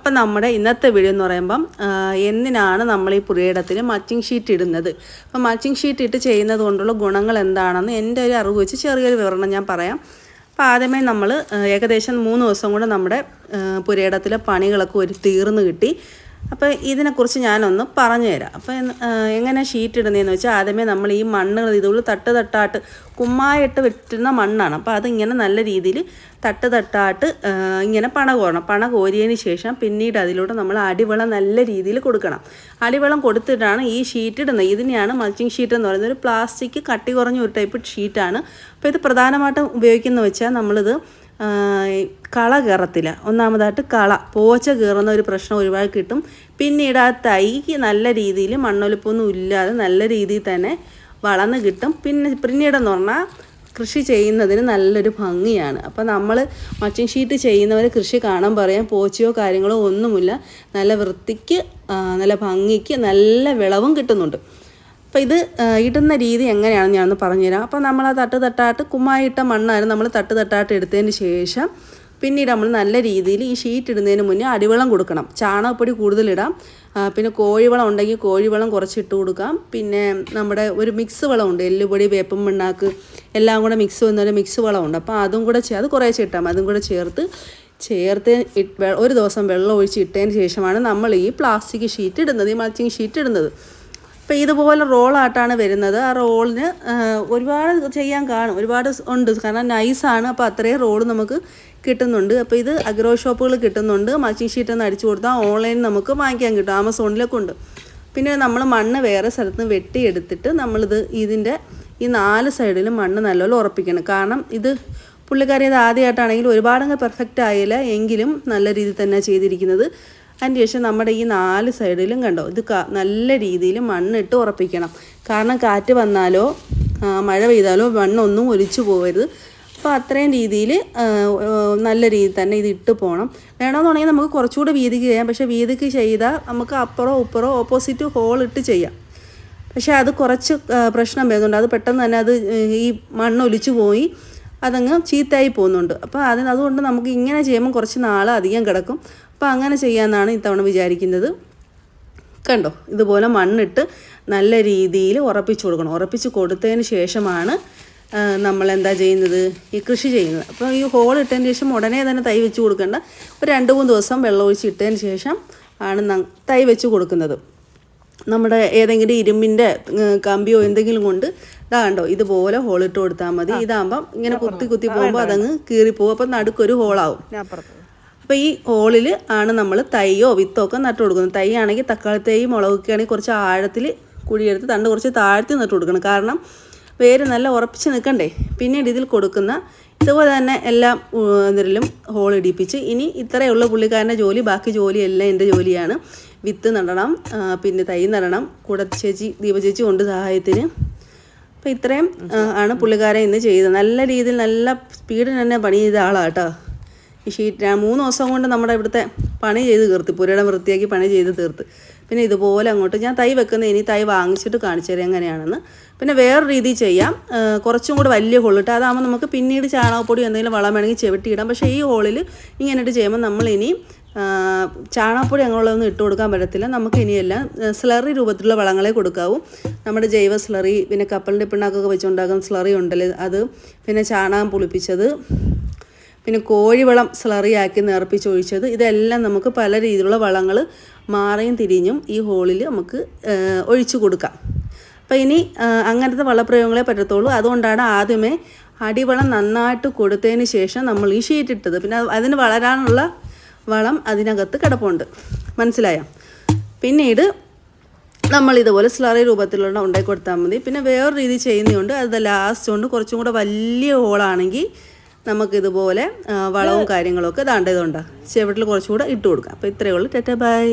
അപ്പം നമ്മുടെ ഇന്നത്തെ വീഡിയോ എന്ന് പറയുമ്പം എന്തിനാണ് നമ്മൾ ഈ പുരയിടത്തിൽ മൾച്ചിങ് ഷീറ്റ് ഇടുന്നത്. അപ്പം മൾച്ചിങ് ഷീറ്റ് ഇട്ട് ചെയ്യുന്നത് കൊണ്ടുള്ള ഗുണങ്ങൾ എന്താണെന്ന് എൻ്റെ ഒരു അറിവ് വെച്ച് ചെറിയൊരു വിവരണം ഞാൻ പറയാം. അപ്പോൾ ആദ്യമേ നമ്മൾ ഏകദേശം 3 ദിവസം കൊണ്ട് നമ്മുടെ പുരയിടത്തിലെ പണികളൊക്കെ തീർന്നു കിട്ടി. അപ്പോൾ ഇതിനെക്കുറിച്ച് ഞാനൊന്ന് പറഞ്ഞു തരാം. അപ്പോൾ എങ്ങനെ ഷീറ്റ് ഇടുന്നതെന്ന് വെച്ചാൽ ആദ്യമേ നമ്മൾ ഈ മണ്ണുകൾ ഇതുപോലെ തട്ടായിട്ട് കുമ്മായിട്ട് വെട്ടുന്ന മണ്ണാണ്. അപ്പോൾ അതിങ്ങനെ നല്ല രീതിയിൽ തട്ടായിട്ട് ഇങ്ങനെ പണ കോരിയതിന് ശേഷം പിന്നീട് അതിലൂടെ നമ്മൾ അടിവളം നല്ല രീതിയിൽ കൊടുക്കണം. അടിവളം കൊടുത്തിട്ടാണ് ഈ ഷീറ്റ് ഇടുന്നത്. ഇതിനെയാണ് മൾച്ചിങ് ഷീറ്റ് എന്ന് പറയുന്നത്. ഒരു പ്ലാസ്റ്റിക് കട്ടി കുറഞ്ഞ ഒരു ടൈപ്പ് ഷീറ്റാണ്. അപ്പോൾ ഇത് പ്രധാനമായിട്ടും ഉപയോഗിക്കുന്നത് വെച്ചാൽ നമ്മളിത് കള കയറത്തില്ല. ഒന്നാമതായിട്ട് പോച്ച കയറുന്ന ഒരു പ്രശ്നം ഒരുപാട് കിട്ടും. പിന്നീട് ആ തൈക്ക് നല്ല രീതിയിൽ മണ്ണൊലിപ്പൊന്നും ഇല്ലാതെ നല്ല രീതിയിൽ തന്നെ വളർന്ന് കിട്ടും. പിന്നീടെന്ന് പറഞ്ഞാൽ കൃഷി ചെയ്യുന്നതിന് നല്ലൊരു ഭംഗിയാണ്. അപ്പോൾ നമ്മൾ മൾച്ചിങ് ഷീറ്റ് ചെയ്യുന്നവർ കൃഷി കാണാൻ പറയാം പോച്ചയോ കാര്യങ്ങളോ ഒന്നുമില്ല, നല്ല വൃത്തിക്ക് നല്ല ഭംഗിക്ക് നല്ല വിളവും കിട്ടുന്നുണ്ട്. അപ്പോൾ ഇത് ഇടുന്ന രീതി എങ്ങനെയാണെന്ന് ഞാനൊന്ന് പറഞ്ഞുതരാം. അപ്പോൾ നമ്മൾ ആ തട്ടായിട്ട് കുമ്മായിട്ട മണ്ണായിരുന്നു നമ്മൾ തട്ടായിട്ട് എടുത്തതിന് ശേഷം പിന്നീട് നമ്മൾ നല്ല രീതിയിൽ ഈ ഷീറ്റ് ഇടുന്നതിന് മുന്നേ അടിവളം കൊടുക്കണം. ചാണകപ്പൊടി കൂടുതലിടാം, പിന്നെ കോഴിവളം ഉണ്ടെങ്കിൽ കോഴിവളം കുറച്ചിട്ട് കൊടുക്കാം. പിന്നെ നമ്മുടെ ഒരു മിക്സ് വളമുണ്ട്, എല്ലുപൊടി വേപ്പും പിണ്ണാക്ക് എല്ലാം കൂടെ മിക്സ് ചെയ്യുന്നൊരു മിക്സ് വളമുണ്ട്. അപ്പോൾ അതും കൂടെ അത് കുറേശ്ശെ ഇട്ടാൽ അതും കൂടെ ചേർത്ത് ഒരു ദിവസം വെള്ളം ഒഴിച്ച് ഇട്ടതിന് ശേഷമാണ് നമ്മൾ ഈ പ്ലാസ്റ്റിക് ഷീറ്റ് ഇടുന്നത്, ഈ മൾച്ചിങ് ഷീറ്റ് ഇടുന്നത്. അപ്പോൾ ഇതുപോലെ റോളായിട്ടാണ് വരുന്നത്. ആ റോളിന് ഒരുപാട് ചെയ്യാൻ കാണും, ഒരുപാട് ഉണ്ട്, കാരണം നൈസാണ്. അപ്പോൾ അത്രയും റോള് നമുക്ക് കിട്ടുന്നുണ്ട്. അപ്പോൾ ഇത് അഗ്രോ ഷോപ്പുകൾ കിട്ടുന്നുണ്ട്. മൾച്ചിങ് ഷീറ്റ് ഒന്ന് അടിച്ചു കൊടുത്താൽ ഓൺലൈനിൽ നമുക്ക് വാങ്ങിക്കാൻ കിട്ടും, ആമസോണിലൊക്കെ ഉണ്ട്. പിന്നെ നമ്മൾ മണ്ണ് വേറെ സ്ഥലത്ത് നിന്ന് വെട്ടിയെടുത്തിട്ട് ഇതിൻ്റെ ഈ 4 സൈഡിലും മണ്ണ് നല്ലപോലെ ഉറപ്പിക്കണം. കാരണം ഇത് പുള്ളിക്കാരി അത് ആദ്യമായിട്ടാണെങ്കിൽ ഒരുപാടങ്ങ് പെർഫെക്റ്റ് ആയില്ല, എങ്കിലും നല്ല രീതിയിൽ തന്നെ ചെയ്തിരിക്കുന്നത്. അതിന് ശേഷം നമ്മുടെ ഈ 4 സൈഡിലും കണ്ടോ ഇത് നല്ല രീതിയിൽ മണ്ണിട്ട് ഉറപ്പിക്കണം. കാരണം കാറ്റ് വന്നാലോ മഴ പെയ്താലോ മണ്ണൊന്നും ഒലിച്ചു പോകരുത്. അപ്പോൾ അത്രയും രീതിയിൽ നല്ല രീതിയിൽ തന്നെ ഇത് ഇട്ട് പോകണം. വേണമെന്നുണ്ടെങ്കിൽ നമുക്ക് കുറച്ചുകൂടെ വീതിക്ക് ചെയ്യാം. പക്ഷേ വീതിക്ക് ചെയ്താൽ നമുക്ക് അപ്പുറം ഇപ്പുറം ഓപ്പോസിറ്റ് ഹോൾ ഇട്ട് ചെയ്യാം. പക്ഷേ അത് കുറച്ച് പ്രശ്നം വരുന്നുണ്ട്. അത് പെട്ടെന്ന് തന്നെ ഈ മണ്ണ് ഒലിച്ചു പോയി അതങ്ങ് ചീത്തയായി പോകുന്നുണ്ട്. അപ്പോൾ അതുകൊണ്ട് നമുക്ക് ഇങ്ങനെ ചെയ്യുമ്പോൾ കുറച്ച് നാൾ അധികം കിടക്കും. അപ്പോൾ അങ്ങനെ ചെയ്യാമെന്നാണ് ഇത്തവണ വിചാരിക്കുന്നത്. കണ്ടോ ഇതുപോലെ മണ്ണിട്ട് നല്ല രീതിയിൽ ഉറപ്പിച്ച് കൊടുക്കണം. ഉറപ്പിച്ച് കൊടുത്തതിന് ശേഷമാണ് നമ്മൾ എന്താ ചെയ്യുന്നത്, ഈ കൃഷി ചെയ്യുന്നത്. അപ്പോൾ ഈ ഹോൾ ഇട്ടതിന് ശേഷം ഉടനെ തന്നെ തൈ വെച്ച് കൊടുക്കേണ്ട. ഒരു 2-3 ദിവസം വെള്ളം ഒഴിച്ച് ഇട്ടതിന് ശേഷം ആണ് തൈ വെച്ച് കൊടുക്കുന്നത്. നമ്മുടെ ഏതെങ്കിലും ഇരുമ്പിൻ്റെ കമ്പിയോ എന്തെങ്കിലും കൊണ്ട് കണ്ടോ ഇതുപോലെ ഹോളിട്ട് കൊടുത്താൽ മതി. ഇതാകുമ്പം ഇങ്ങനെ കുത്തി പോകുമ്പോൾ അതങ്ങ് കീറിപ്പോകും. അപ്പം നടുക്കൊരു ഹോളാവും. അപ്പോൾ ഈ ഹോളിൽ ആണ് നമ്മൾ തൈയോ വിത്തോ ഒക്കെ നട്ട് കൊടുക്കുന്നത്. തൈ ആണെങ്കിൽ തക്കാളി തൈ മുളകൊക്കെ ആണെങ്കിൽ കുറച്ച് ആഴത്തിൽ കുഴിയെടുത്ത് തണ്ട് കുറച്ച് താഴ്ത്തി നട്ട് കൊടുക്കണം. കാരണം വേര് നല്ല ഉറപ്പിച്ച് നിൽക്കണ്ടേ. പിന്നീട് ഇതിൽ കൊടുക്കുന്ന ഇതുപോലെ തന്നെ എല്ലാം ഇതിലും ഹോൾ ഇടിപ്പിച്ച് ഇനി ഇത്രയുള്ള പുള്ളിക്കാരൻ്റെ ജോലി, ബാക്കി ജോലിയെല്ലാം എൻ്റെ ജോലിയാണ്. വിത്ത് നടണം, പിന്നെ തൈ നടണം, കൂടെ ദീപചേച്ചി കൊണ്ട് സഹായത്തിന്. അപ്പോൾ ഇത്രയും ആണ് പുള്ളിക്കാരൻ ഇന്ന് ചെയ്തത്. നല്ല രീതിയിൽ നല്ല സ്പീഡിൽ തന്നെ പണി ചെയ്ത ആളാണ് കേട്ടോ. ഈ ഷീറ്റ് 3 ദിവസം കൊണ്ട് നമ്മുടെ ഇവിടുത്തെ പണി ചെയ്ത് തീർത്ത്, പുരയിടം വൃത്തിയാക്കി പണി ചെയ്ത് തീർത്ത്. പിന്നെ ഇതുപോലെ അങ്ങോട്ട് ഞാൻ തൈ വെക്കുന്നത് ഇനി തൈ വാങ്ങിച്ചിട്ട് കാണിച്ചു തരാം എങ്ങനെയാണെന്ന്. പിന്നെ വേറെ രീതിയിൽ ചെയ്യാം, കുറച്ചും കൂടെ വലിയ ഹോളിട്ട് അതാകുമ്പോൾ നമുക്ക് പിന്നീട് ചാണകപ്പൊടി എന്തെങ്കിലും വളം വേണമെങ്കിൽ ചെവിട്ടിയിടാം. പക്ഷേ ഈ ഹോളിൽ ഇങ്ങനെയിട്ട് ചെയ്യുമ്പോൾ നമ്മളിനി ചാണകപ്പൊടി അങ്ങനെയുള്ളതൊന്നും ഇട്ട് കൊടുക്കാൻ പറ്റത്തില്ല. നമുക്ക് ഇനിയെല്ലാം സ്ലറി രൂപത്തിലുള്ള വളങ്ങളെ കൊടുക്കാവൂ. നമ്മുടെ ജൈവ സ്ലറി, പിന്നെ കപ്പലിൻ്റെ പിണ്ണാക്കൊക്കെ വെച്ചുണ്ടാക്കുന്ന സ്ലറി ഉണ്ടല്ലോ അത്, പിന്നെ ചാണകം പുളിപ്പിച്ചത്, പിന്നെ കോഴിവളം സ്ലറിയാക്കി നേർപ്പിച്ചൊഴിച്ചത്, ഇതെല്ലാം നമുക്ക് പല രീതിയിലുള്ള വളങ്ങൾ മാറിയും തിരിഞ്ഞും ഈ ഹോളിൽ നമുക്ക് ഒഴിച്ചു കൊടുക്കാം. അപ്പോൾ ഇനി അങ്ങനത്തെ വളപ്രയോഗങ്ങളെ പറ്റത്തുള്ളൂ. അതുകൊണ്ടാണ് ആദ്യമേ അടിവളം നന്നായിട്ട് കൊടുത്തതിന് ശേഷം നമ്മൾ ഈ ഷീറ്റ് ഇട്ടത്. പിന്നെ അതിന് വളരാനുള്ള വളം അതിനകത്ത് കിടപ്പുണ്ട്, മനസ്സിലായോ? പിന്നീട് നമ്മൾ ഇതുപോലെ സ്ലറി രൂപത്തിലുള്ള ഉണ്ടാക്കി കൊടുത്താൽ മതി. പിന്നെ വേറൊരു രീതി ചെയ്യുന്നതുകൊണ്ട് അത് ലാസ്റ്റ് കൊണ്ട് കുറച്ചും കൂടെ വലിയ ഹോളാണെങ്കിൽ നമുക്കിതുപോലെ വളവും കാര്യങ്ങളൊക്കെ ഇതുണ്ടാകും, ചെവിട്ടിൽ കുറച്ചുകൂടെ ഇട്ട് കൊടുക്കാം. അപ്പോൾ ഇത്രയേ ഉള്ളൂ. Tata bye.